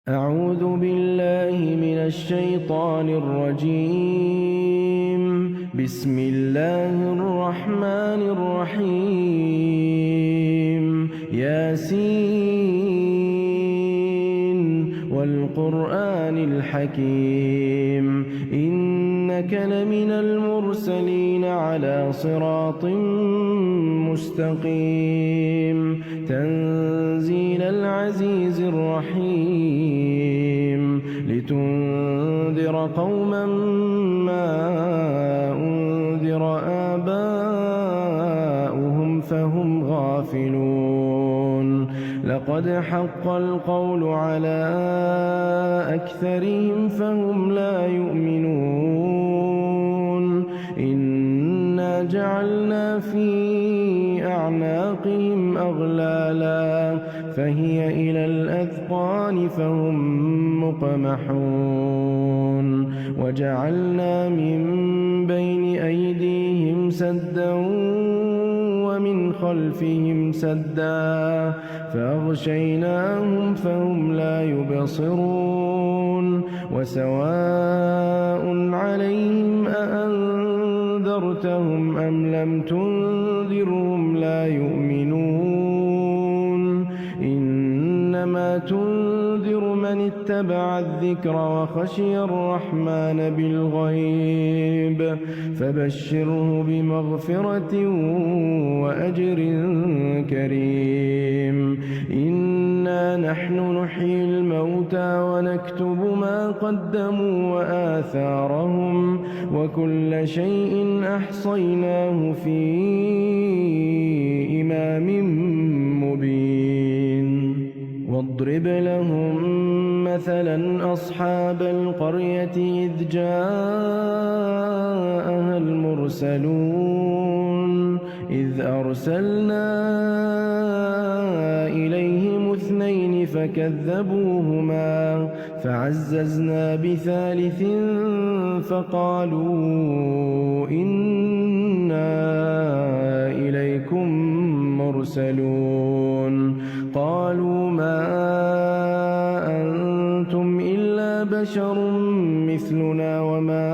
أعوذ بالله من الشيطان الرجيم. بسم الله الرحمن الرحيم. ياسين والقرآن الحكيم إنك لمن المرسلين على صراط مستقيم تنزيل العزيز الرحيم لتنذر قوما ما أنذر آباؤهم فهم غافلون لقد حق القول على أكثرهم فهم لا يؤمنون إنا جعلنا في أعناقهم أغلالا فهي إلى الأذقان فهم مقمحون وجعلنا من بين أيديهم سدا ومن خلفهم سدا فأغشيناهم فهم لا يبصرون وسواء عليهم أأنذرتهم أم لم تنذرهم لا يؤمنون إنما تنذر من اتبع الذكر وخشي الرحمن بالغيب فبشره بمغفرة وأجر كريم إنا نحن نحيي الموتى ونكتب ما قدموا وآثارهم وكل شيء أحصيناه في إمام مبين واضرب لهم مثلا أصحاب القرية إذ جاءها المرسلون إذ أرسلنا إليهم اثنين فكذبوهما فعززنا بثالث فقالوا إنا إليكم مرسلون قالوا ما أنتم إلا بشر مثلنا وما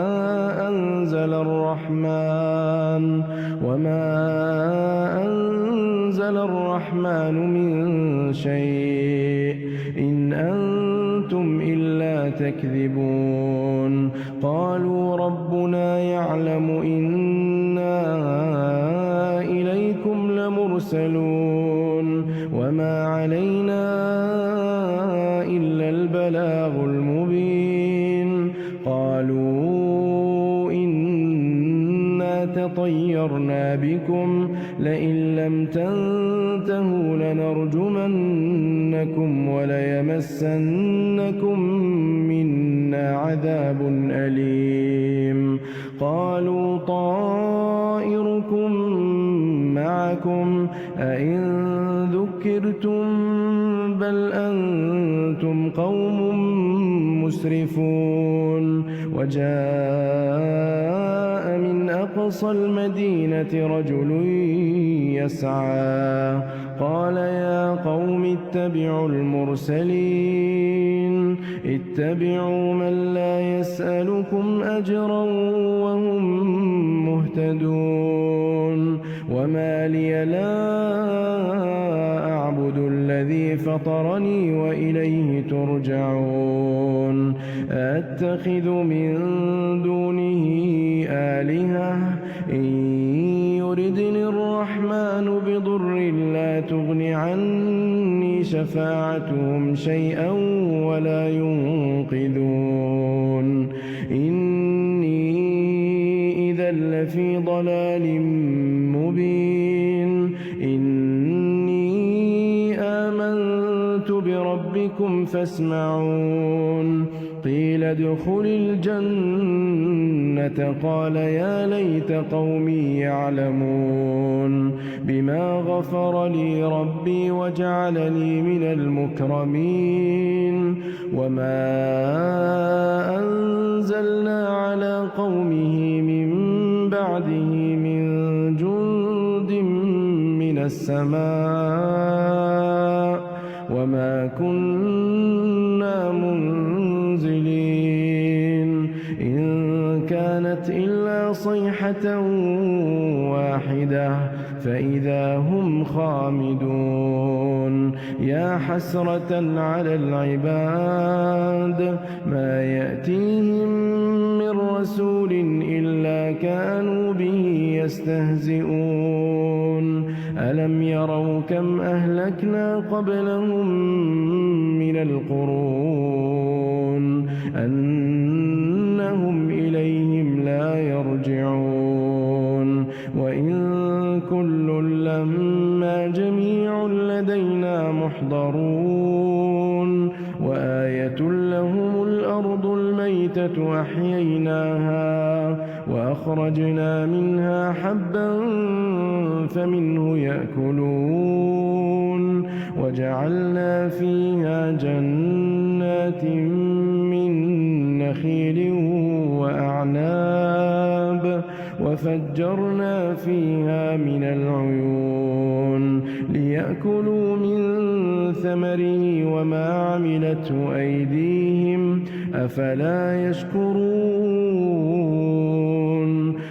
أنزل الرحمن من شيء إن أنتم إلا تكذبون قالوا ربنا يعلم إنا إليكم لمرسلون وما علينا إلا البلاغ المبين قالوا إنا تطيرنا بكم لئن لم تنتهوا لنرجمنكم وليمسنكم منا عذاب أليم قالوا طائركم معكم أئن ذكرتم بل أنتم قوم مسرفون وجاء من أقصى المدينة رجل يسعى قال يا قوم اتبعوا المرسلين اتبعوا من لا يسألكم أجرا وهم مهتدون وما لي لا أعبد الذي فطرني وإليه ترجعون أتخذ من دونه آلهة إن يردني الرحمن بضر لا تغن عني شفاعتهم شيئا ولا ينقذون إني إذا لفي ضلال مبين إني آمنت بربكم فاسمعون قيل ادخل الجنة قال يا ليت قومي يعلمون بما غفر لي ربي وجعلني من المكرمين وما أنزلنا على قومه من بعده من جند من السماء وما كنا كانت إلا صيحة واحدة فإذا هم خامدون يا حسرة على العباد ما يأتيهم من رسول إلا كانوا به يستهزئون ألم يروا كم أهلكنا قبلهم من القرون أنهم إليهم لا يرجعون وإن كل لما جميع لدينا محضرون وآية لهم الأرض الميتة أحييناها وأخرجنا منها حبا فمنه يأكلون وجعلنا فيها جنات من نخيل وأعناب وفجرنا فيها من العيون ليأكلوا من ثمره وما عملته أيديهم أفلا يشكرون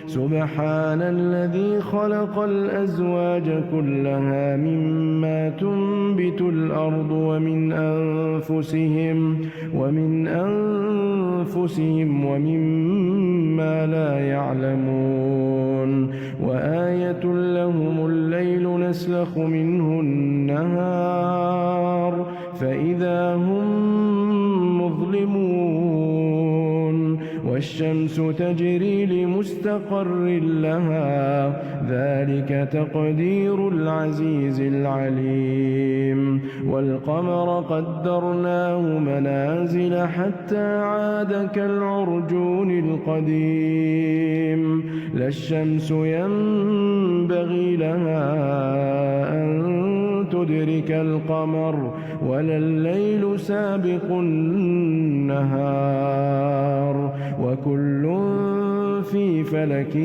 سبحان الذي خلق الأزواج كلها مما تنبت الأرض ومن أنفسهم ومما لا يعلمون وآية لهم الليل نسلخ منه النهار فإذا هم مظلمون والشمس تجري لمستقر لها ذلك تقدير العزيز العليم والقمر قدرناه منازل حتى عاد كالعرجون القديم لا الشمس ينبغي لها أن تدرك القمر ولا الليل سابق النهار وكل في فلك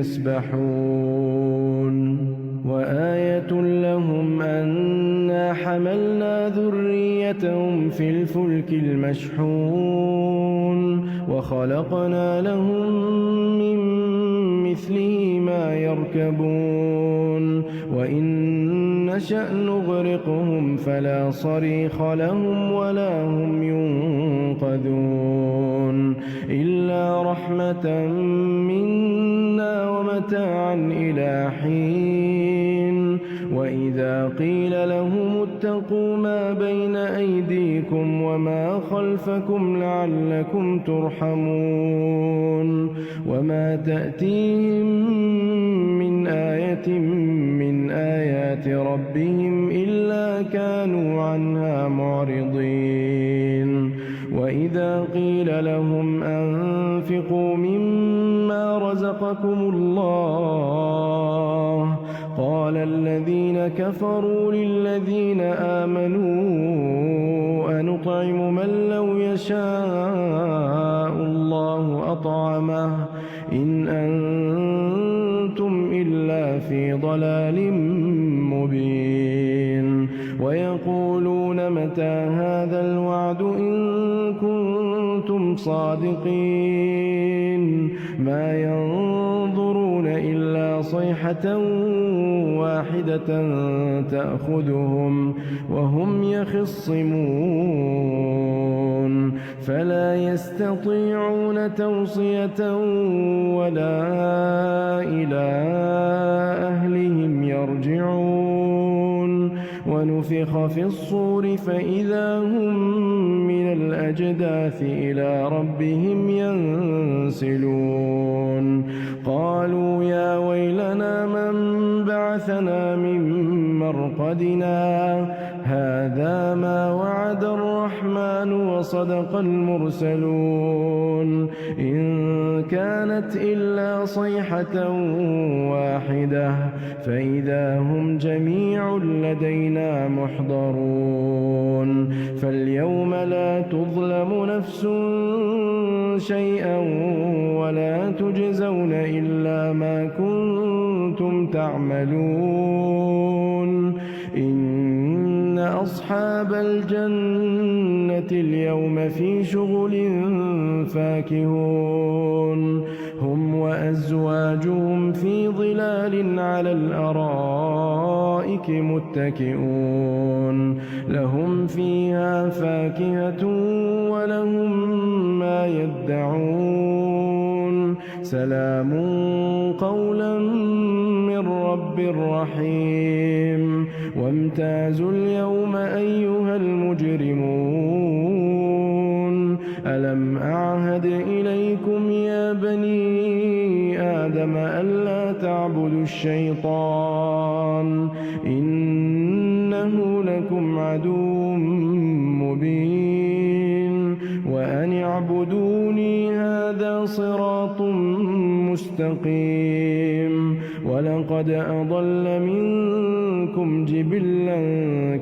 يسبحون وآية لهم أنا حملنا ذريتهم في الفلك المشحون وخلقنا لهم من مثله ما يركبون وإن نشأ نغرقهم فلا صريخ لهم ولا هم ينقذون إلا رحمة منا ومتاعا إلى حين وإذا قيل لهم اتقوا ما بين أيديكم وما خلفكم لعلكم ترحمون وما تأتيهم من آية من آيات ربهم إلا كانوا عنها معرضين وإذا قيل لهم أنفقوا مما رزقكم الله قال الذين كفروا للذين آمنوا أنطعم من لو يشاء الله أطعمه إن أنتم إلا في ضلال مبين ويقولون متى هذا الوعد إن كنتم صادقين ما ينظرون إلا صيحة واحدة تأخذهم وهم يخصمون فلا يستطيعون توصية ولا إلى أهلهم يرجعون ونفخ في الصور فإذا هم من الأجداث إلى ربهم ينسلون قالوا يا ويلنا من بعثنا من مرقدنا هذا ما وعد الرحمن وصدق المرسلون إن كانت إلا صيحة واحدة فإذا هم جميع لدينا محضرون فاليوم لا تظلم نفس شيئا ولا تجزون إلا ما كنتم تعملون إن أصحاب الجنة اليوم في شغل فاكهون هم وأزواجهم في ظلال على الأرائك متكئون لهم فيها فاكهة ولهم ما يدعون سلام قولا من رب رحيم وامتازوا اليوم أيها المجرمون ألم أعهد إليكم يا بني آدم ألا تعبدوا الشيطان إنه لكم عدو مبين وأن اعبدوني هذا صراط مستقيم ولقد أضل منكم جبلا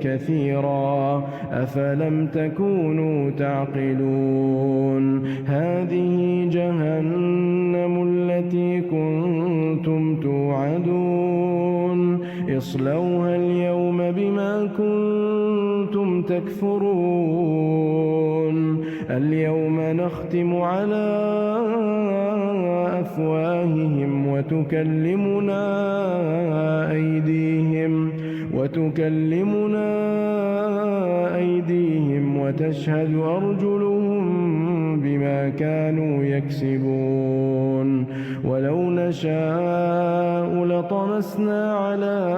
كثيرا أفلم تكونوا تعقلون هذه جهنم التي كنتم توعدون اصلوها اليوم بما كنتم تكفرون اليوم نختم على أفواههم وتكلمنا أيديهم وتشهد أرجلهم بما كانوا يكسبون ولو نشاء لطمسنا على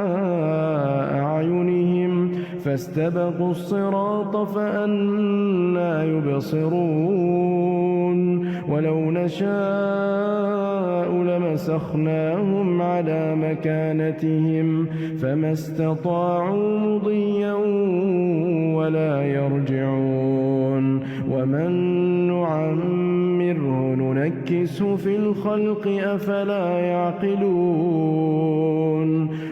أعينهم فاستبقوا الصراط فأنى يبصرون ولو نشاء لمسخناهم على مكانتهم فما استطاعوا مضيا ولا يرجعون ومن نعمره ننكسه في الخلق أفلا يعقلون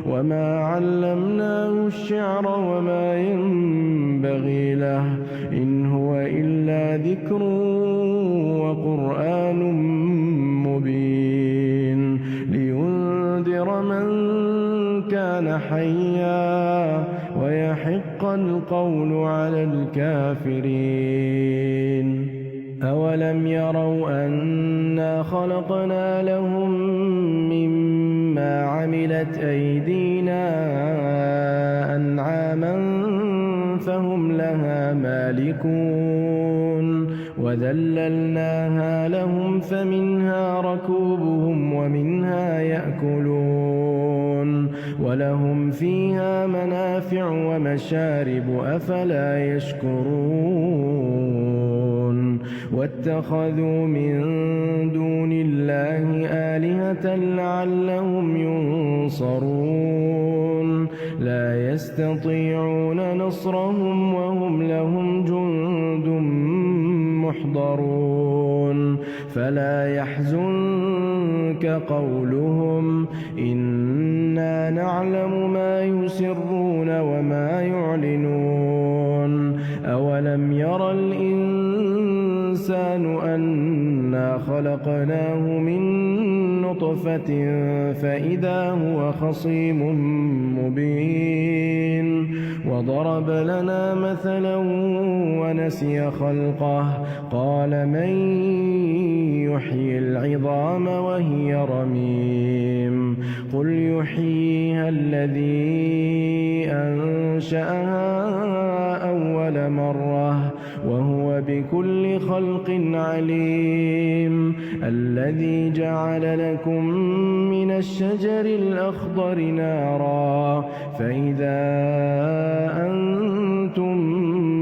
وما علمناه الشعر وما ينبغي له إن هو إلا ذكر وقرآن مبين لينذر من كان حيا ويحق القول على الكافرين أولم يروا أنا خلقنا لهم مما عملت أيدينا أنعاما فهم لها مالكون وذللناها لهم فمنها ركوبهم ومنها يأكلون ولهم فيها منافع ومشارب أفلا يشكرون واتخذوا من دون الله آلهة لعلهم ينصرون لا يستطيعون نصرهم وهم لهم جند محضرون فلا يحزنك قولهم إنا نعلم ما يسرون وما يعلنون أولم ير الإنسان أنا خلقناه من نطفة فإذا هو خصيم مبين وضرب لنا مثلا ونسي خلقه قال من يحيي العظام وهي رميم قل يحييها الذي أنشأها أول مرة وهو بكل خلق عليم الذي جعل لكم من الشجر الأخضر نارا فإذا أنتم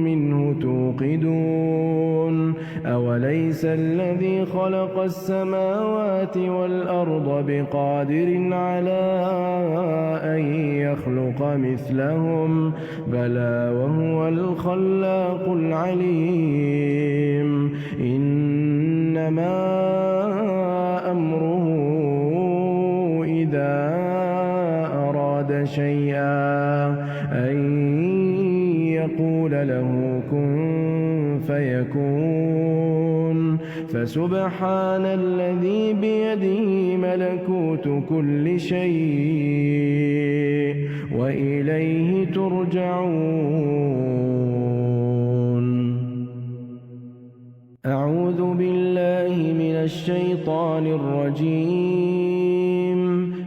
منه توقدون أوليس الذي خلق السماوات والأرض بقادر على أن يخلق مثلهم بلى وهو الخلاق العليم إنما أمره إذا أراد شيئا أن يقول له كن فيكون فسبحان الذي بيده ملكوت كل شيء وإليه ترجعون. أعوذ بالله من الشيطان الرجيم.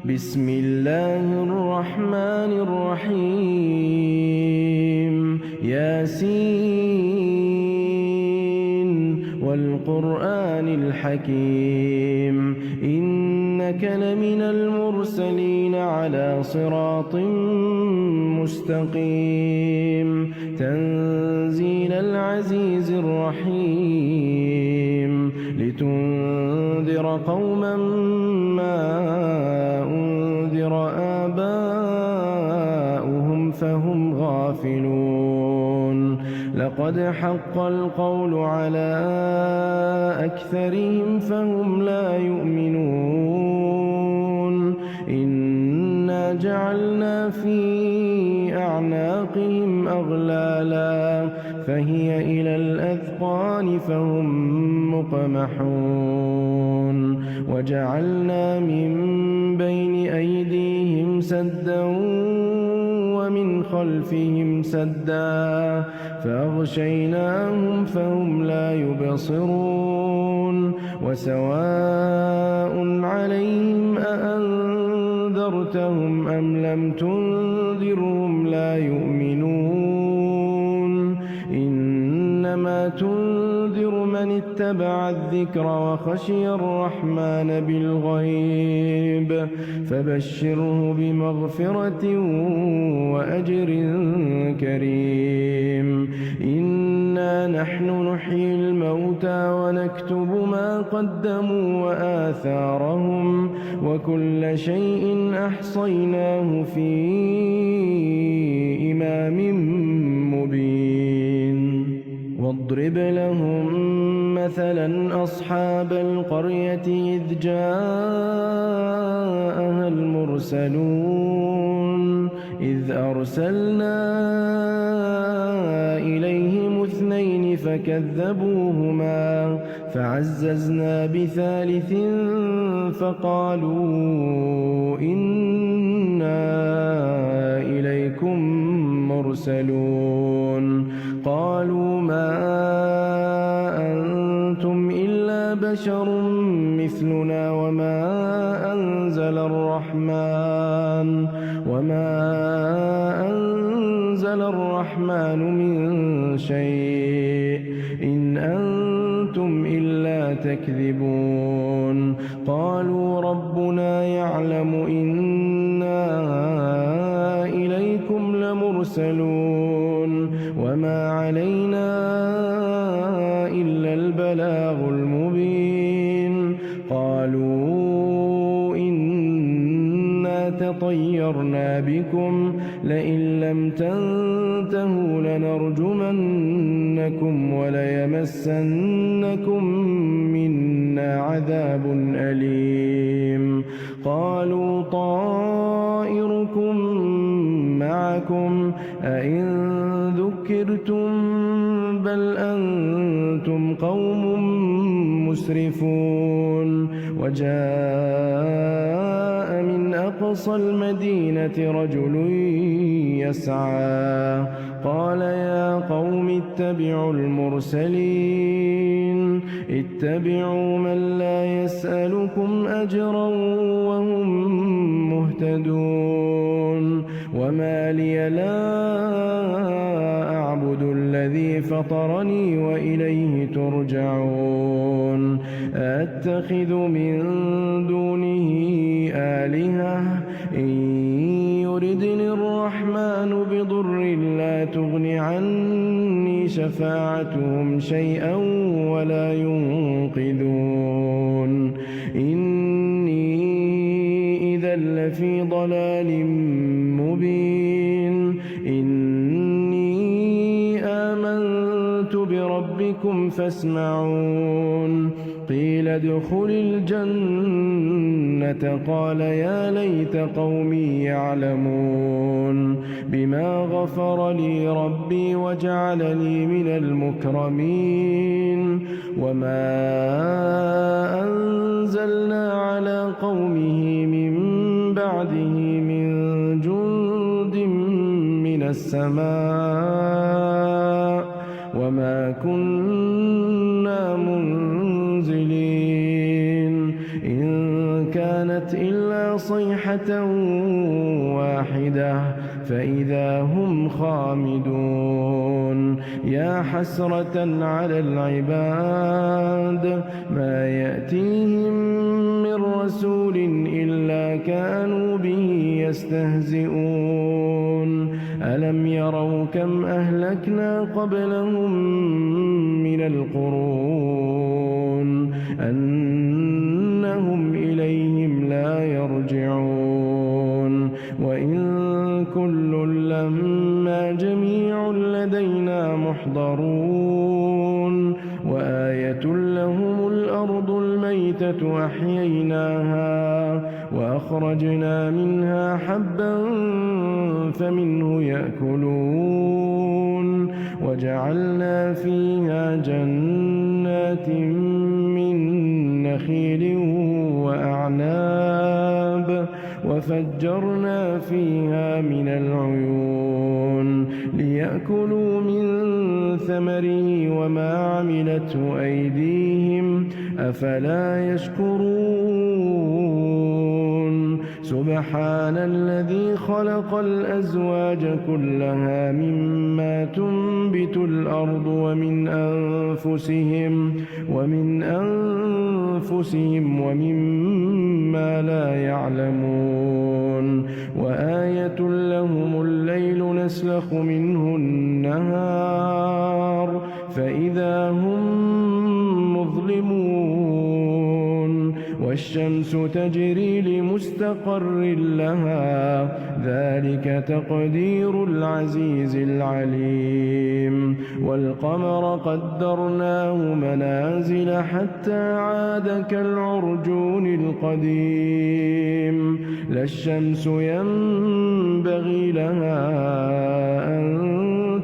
بسم الله الرحمن الرحيم. ياسين والقرآن الحكيم إنك لمن المرسلين على صراط مستقيم تنزيل العزيز الرحيم لتنذر قوما ما أنذر آباؤهم فهم غافلون. لقد حق القول على أكثرهم فهم لا يؤمنون. إنا جعلنا في أعناقهم أغلالا فهي إلى الأذقان فهم مقمحون. وجعلنا من بين أيديهم سدا ومن خلفهم سدا فأغشيناهم فهم لا يبصرون. وسواء عليهم أأنذرتهم أم لم تنذرهم لا يؤمنون. إنما تنذر من اتبع الذكر وخشي الرحمن بالغيب فبشره بمغفرة وأجر كريم. إنا نحن نحيي الموتى ونكتب ما قدموا وآثارهم وكل شيء أحصيناه في إمام مبين. واضرب لهم مثلا أصحاب القرية إذ جاءها المرسلون إذ أرسلنا إليهم اثنين فكذبوهما فعززنا بثالث فقالوا إنا إليكم مرسلون. قالوا ما أنتم إلا بشر مثلنا وما أنزل الرحمن من شيء إن أنتم إلا تكذبون. قالوا ربنا يعلم إنا إليكم لمرسلون وما علينا إلا البلاغ المبين. قالوا إنا تطيرنا بكم لئن لم تنتهوا لنرجمنكم وليمسنكم منا عذاب أليم. قالوا طائركم معكم أئن ذكرتم بل أنتم قوم مسرفون. وجاء من أقصى المدينة رجل يسعى قال يا قوم اتبعوا المرسلين اتبعوا من لا يسألكم أجرا وهم مهتدون. وما لي لا أعبد الذي فطرني وإليه ترجعون. أتخذ من دونه آلهة إن يردني الرحمن بضر لا تغن عني شفاعتهم شيئا ولا ينقذون. إني إذا لفي ضلال مبين. إني آمنت بربي ربكم فاسمعون قيل ادخل الجنة قال يا ليت قومي يعلمون بما غفر لي ربي وجعلني من المكرمين وما أنزلنا على قومه من بعده من جند من السماء وما كنا منزلين إن كانت إلا صيحة واحدة فإذا هم خامدون يا حسرة على العباد ما يأتيهم من رسول إلا كانوا به يستهزئون ألم يروا كم أهلكنا قبلهم من القرون أنهم إليهم لا يرجعون وإن كل لما جميع لدينا محضرون وآية لهم الأرض الميتة أحييناها وأخرجنا منها حبا فمنه يأكلون وجعلنا فيها جنات من نخيل وأعناب وفجرنا فيها من العيون ليأكلوا من ثمره وما عملته أيديهم أفلا يشكرون سبحان الذي خلق الأزواج كلها مما تنبت الأرض ومن أنفسهم ومما لا يعلمون وآية لهم الليل نسلخ منه النهار فإذا هم مظلمون والشمس تجري لمستقر لها ذلك تقدير العزيز العليم والقمر قدرناه منازل حتى عاد كالعرجون القديم لا الشمس ينبغي لها أن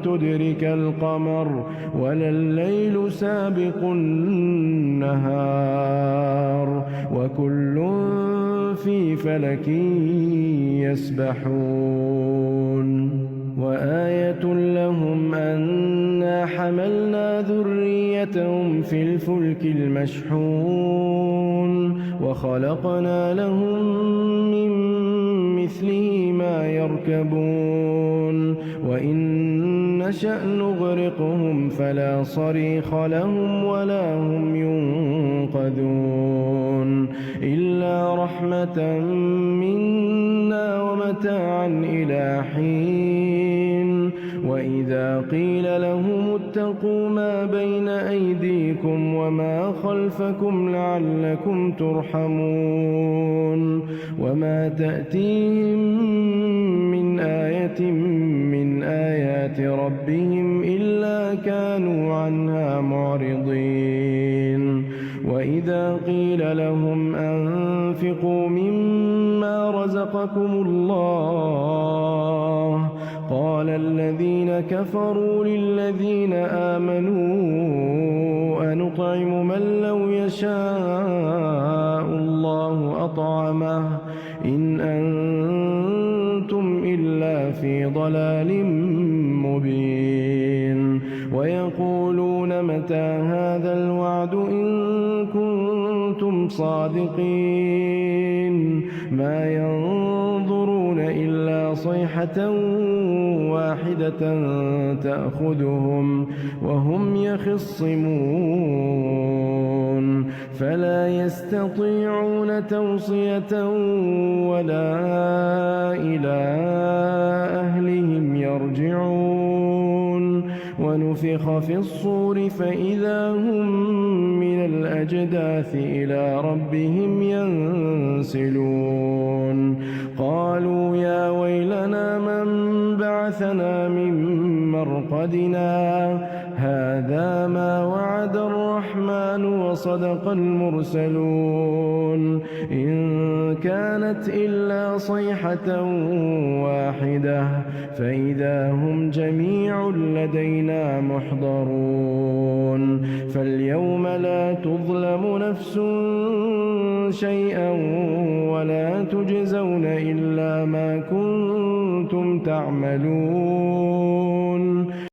تدرك القمر ولا الليل سابق النهار وكل في فلك يسبحون وآية لهم أنا حملنا ذريتهم في الفلك المشحون وخلقنا لهم من مثله ما يركبون وإن نشأ نغرقهم فلا صريخ لهم ولا هم ينقذون إلا رحمة منا ومتاعا إلى حين وإذا قيل لهم اتقوا ما بين أيديكم وما خلفكم لعلكم ترحمون وما تأتيهم من آية من آيات ربهم إلا كانوا عنها معرضين وإذا قيل لهم أنفقوا مما رزقكم الله قال الذين كفروا للذين آمنوا أنطعم من لو يشاء الله أطعمه إن أنتم إلا في ضلال مبين ويقولون متى هذا الوعد إن كنتم صادقين ما ينظرون إلا صيحة واحدة تأخذهم وهم يخصمون فلا يستطيعون توصية ولا إلى أهلهم يرجعون ونفخ في الصور فإذا هم من الأجداث إلى ربهم ينسلون قالوا يا ويلنا من بعثنا من مرقدنا هذا ما وصدق المرسلون إن كانت إلا صيحة واحدة فإذا هم جميع لدينا محضرون فاليوم لا تظلم نفس شيئا ولا تجزون إلا ما كنتم تعملون